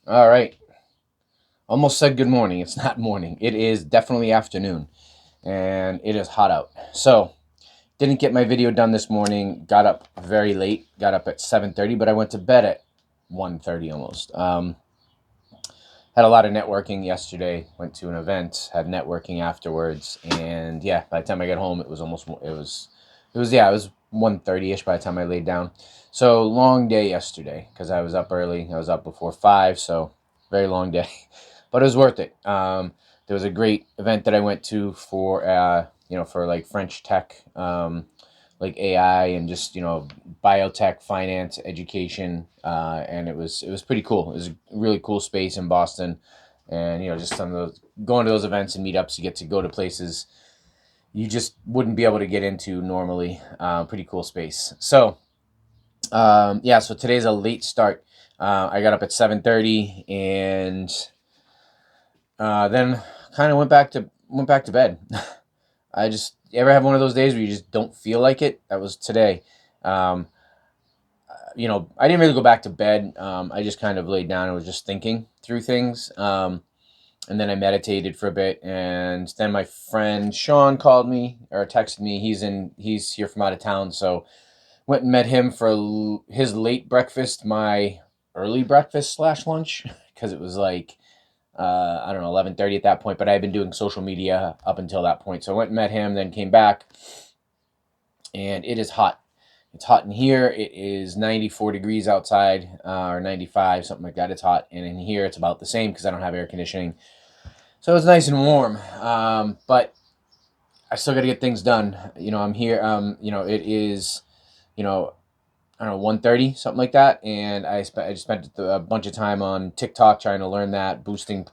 All right. Almost said good morning. It's not morning. It is definitely afternoon, and it is hot out. So, didn't get my video done this morning. Got up very late. Got up at 7:30, but I went to bed at 1:30 almost. Had a lot of networking yesterday. Went to an event, had networking afterwards, and yeah, by the time I got home, it was 1:30 ish by the time I laid down. So long day yesterday because I was up early. I was up before 5, so very long day, but it was worth it. There was a great event that I went to for for like French tech, like AI and just biotech, finance, education, and it was pretty cool. It was a really cool space in Boston, and just some of those going to those events and meetups, you get to go to places you just wouldn't be able to get into normally. Pretty cool space. So yeah, so today's a late start. I got up at 7:30 and then kind of went back to bed. I just you ever have one of those days where you just don't feel like it? That was today. Um, I didn't really go back to bed. I just kind of laid down and was just thinking through things. And then I meditated for a bit, and then my friend Sean called me or texted me. He's here from out of town, so went and met him for his late breakfast, my early breakfast slash lunch, because it was like I don't know 11:30 at that point. But I had been doing social media up until that point, so I went and met him, then came back, and it is hot. It's hot in here. It is 94 degrees outside, or 95, something like that. It's hot, and in here it's about the same because I don't have air conditioning. So it's nice and warm, but I still got to get things done. I'm here. It is, you know, I don't know, 1:30, something like that, and I just spent a bunch of time on TikTok trying to learn that, boosting,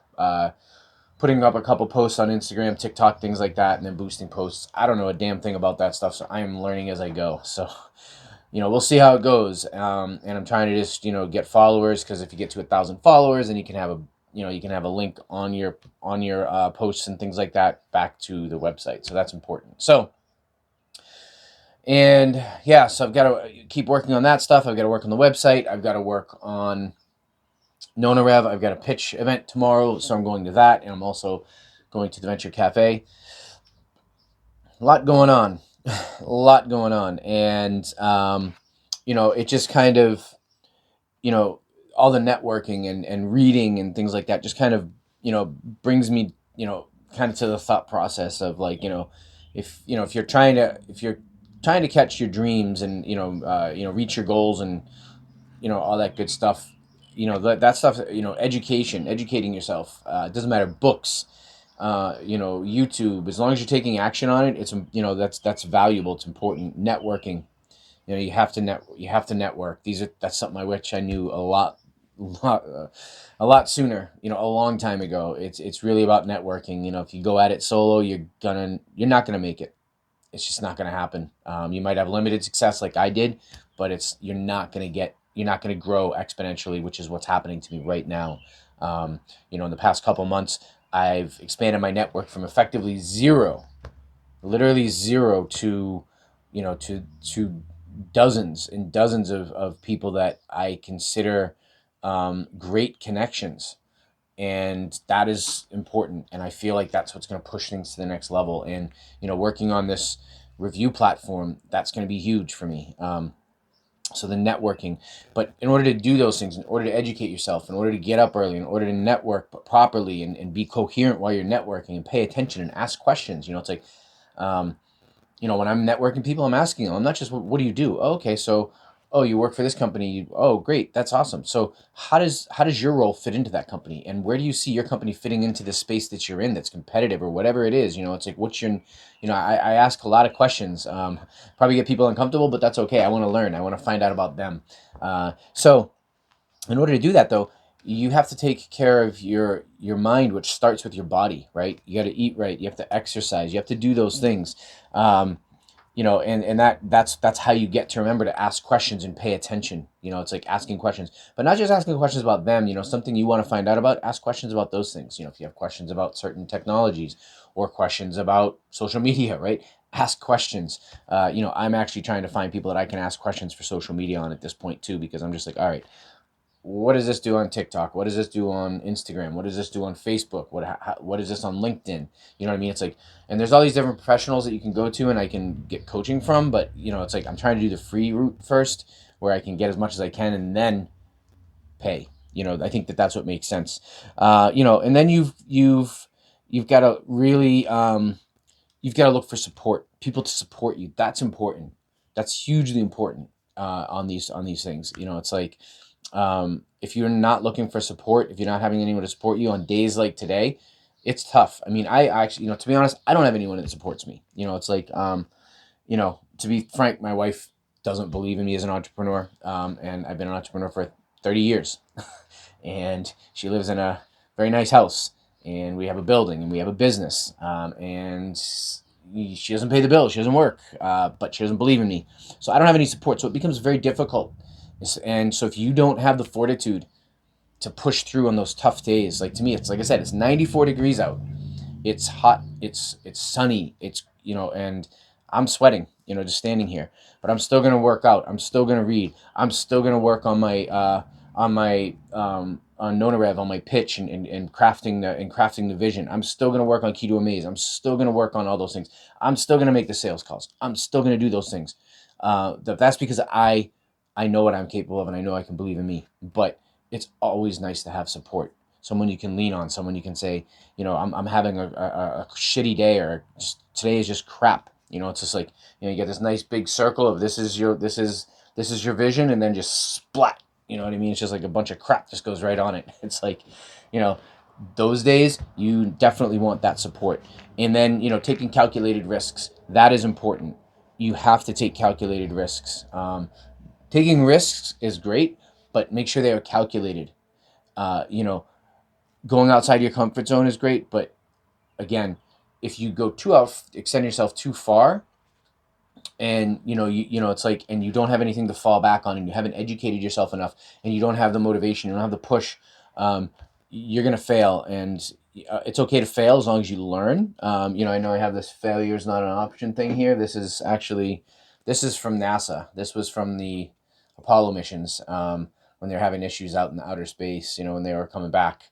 putting up a couple posts on Instagram, TikTok, things like that, and then boosting posts. I don't know a damn thing about that stuff, so I am learning as I go. So we'll see how it goes. And I'm trying to just get followers, because if you get to 1,000 followers, then you can have a link on your posts and things like that back to the website. So that's important. So and yeah, so I've got to keep working on that stuff. I've got to work on the website. I've got to work on NonaRev. I've got a pitch event tomorrow, so I'm going to that, and I'm also going to the Venture Café. A lot going on, a lot going on, and it just kind of you know all the networking and reading and things like that just kind of brings me kind of to the thought process of like if you're trying to catch your dreams and reach your goals and all that good stuff, that stuff, educating yourself, it doesn't matter, books, YouTube, as long as you're taking action on it, it's that's valuable, it's important. Networking, you have to network. That's something I wish I knew a lot sooner, a long time ago. It's really about networking. If you go at it solo, you're not gonna make it. It's just not gonna happen. You might have limited success like I did, but you're not gonna grow exponentially, which is what's happening to me right now. In the past couple months, I've expanded my network from effectively zero, literally zero, to dozens and dozens of people that I consider great connections. And that is important. And I feel like that's what's going to push things to the next level. And, working on this review platform, that's going to be huge for me. So the networking, but in order to do those things, in order to educate yourself, in order to get up early, in order to network properly and be coherent while you're networking and pay attention and ask questions, it's like, um, when I'm networking people, I'm asking them. I'm not just, what do you do? Oh, okay, so, oh, you work for this company. Oh, great, that's awesome. So how does your role fit into that company, and where do you see your company fitting into the space that you're in, that's competitive or whatever it is? It's like, what's your, I ask a lot of questions. Probably get people uncomfortable, but that's okay. I want to learn. I want to find out about them. So in order to do that, though, you have to take care of your mind, which starts with your body, right? You got to eat right. You have to exercise. You have to do those things. And that's how you get to remember to ask questions and pay attention. It's like asking questions, but not just asking questions about them. Something you want to find out about, ask questions about those things. If you have questions about certain technologies or questions about social media, right? Ask questions. I'm actually trying to find people that I can ask questions for social media on at this point too, because I'm just like, all right, what does this do on TikTok? What does this do on Instagram? What does this do on Facebook? What is this on LinkedIn? You know what I mean? It's like, and there's all these different professionals that you can go to and I can get coaching from, but it's like I'm trying to do the free route first, where I can get as much as I can and then pay. I think that that's what makes sense. And then you've got to really you've got to look for support, people to support you. That's important. That's hugely important on these things. It's like, if you're not looking for support, if you're not having anyone to support you on days like today, it's tough. I mean, I actually, to be honest, I don't have anyone that supports me. It's like, to be frank, my wife doesn't believe in me as an entrepreneur, and I've been an entrepreneur for 30 years, and she lives in a very nice house, and we have a building, and we have a business, and she doesn't pay the bill, she doesn't work, but she doesn't believe in me, so I don't have any support. So it becomes very difficult, and so if you don't have the fortitude to push through on those tough days, like to me, it's like I said, it's 94 degrees out, it's hot, it's sunny, and I'm sweating, just standing here, but I'm still gonna work out. I'm still gonna read. I'm still gonna work on Nonarev, on my pitch, and crafting the vision. I'm still gonna work on Key to Amaze. I'm still gonna work on all those things. I'm still gonna make the sales calls. I'm still gonna do those things. That's because I know what I'm capable of, and I know I can believe in me. But it's always nice to have support, someone you can lean on, someone you can say, I'm having a shitty day, or today is just crap. It's just like, you get this nice big circle of this is your vision, and then just splat. You know what I mean? It's just like a bunch of crap just goes right on it. It's like, you know, those days you definitely want that support. And then, taking calculated risks, that is important. You have to take calculated risks. Taking risks is great, but make sure they are calculated. Uh, you know, Going outside your comfort zone is great, but again, if you go too out, extend yourself too far, and it's like, and you don't have anything to fall back on, and you haven't educated yourself enough, and you don't have the motivation, you don't have the push, um, you're gonna fail. And it's okay to fail as long as you learn. I know I have this failure is not an option thing here. This is from NASA. This was from the Apollo missions, when they're having issues out in the outer space, when they were coming back,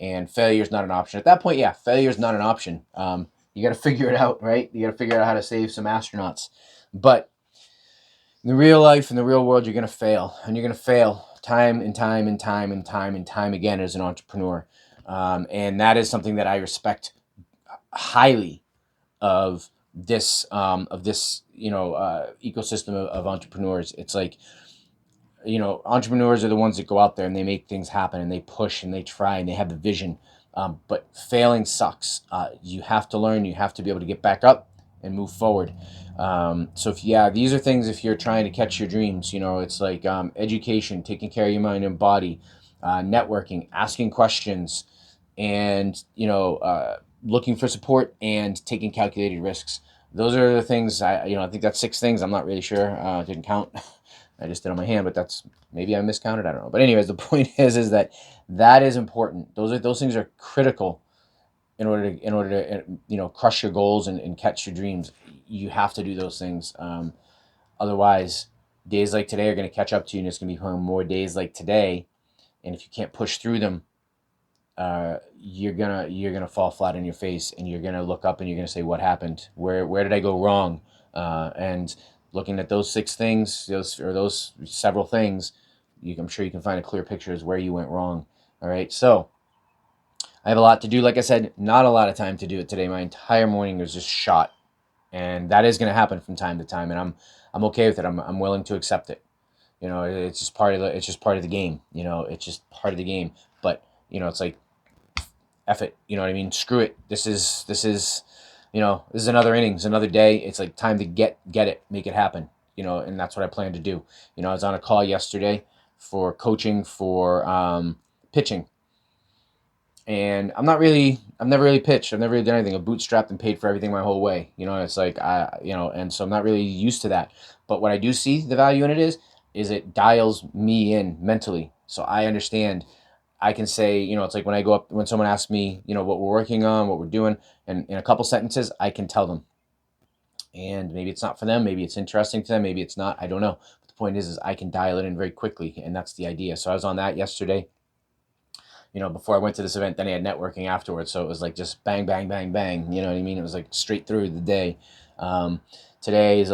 and failure is not an option at that point. Yeah, failure is not an option. You got to figure it out, right? You got to figure out how to save some astronauts. But in the real life, in the real world, you're going to fail. And you're going to fail time and time and time and time and time again as an entrepreneur. And that is something that I respect highly of this ecosystem of entrepreneurs. It's like, entrepreneurs are the ones that go out there and they make things happen, and they push and they try and they have the vision. But failing sucks. You have to learn. You have to be able to get back up and move forward. So these are things if you're trying to catch your dreams. It's like, education, taking care of your mind and body, networking, asking questions, and looking for support and taking calculated risks. Those are the things I think that's 6 things. I'm not really sure. Didn't count. I just did on my hand, but that's, maybe I miscounted. I don't know. But anyways, the point is that is important. Those things are critical in order to crush your goals and catch your dreams. You have to do those things. Otherwise, days like today are going to catch up to you, and it's going to become more days like today. And if you can't push through them, you're gonna fall flat on your face, and you're gonna look up and you're gonna say, "What happened? Where did I go wrong?" And looking at those 6 things, those several things, I'm sure you can find a clear picture as where you went wrong. All right, so I have a lot to do. Like I said, not a lot of time to do it today. My entire morning was just shot, and that is going to happen from time to time, and I'm okay with it. I'm willing to accept it. It's just part of the game. It's just part of the game. But it's like, F it. You know what I mean? Screw it. This is another innings, another day. It's like time to get it, make it happen. And that's what I plan to do. I was on a call yesterday for coaching for pitching, and I've never really pitched. I've never really done anything. I've bootstrapped and paid for everything my whole way. It's like and so I'm not really used to that. But what I do see the value in it is it dials me in mentally, so I understand. I can say, it's like when someone asks me, what we're working on, what we're doing, and in a couple sentences, I can tell them. And maybe it's not for them, maybe it's interesting to them, maybe it's not, I don't know. But the point is I can dial it in very quickly, and that's the idea. So I was on that yesterday, before I went to this event. Then I had networking afterwards, so it was like just bang, bang, bang, bang. You know what I mean? It was like straight through the day. Today is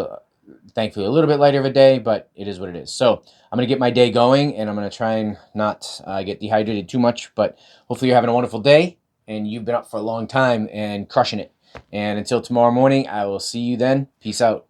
thankfully a little bit lighter of a day, but it is what it is. So I'm gonna get my day going, and I'm gonna try and not get dehydrated too much. But hopefully you're having a wonderful day, and you've been up for a long time and crushing it. And until tomorrow morning, I will see you then. Peace out.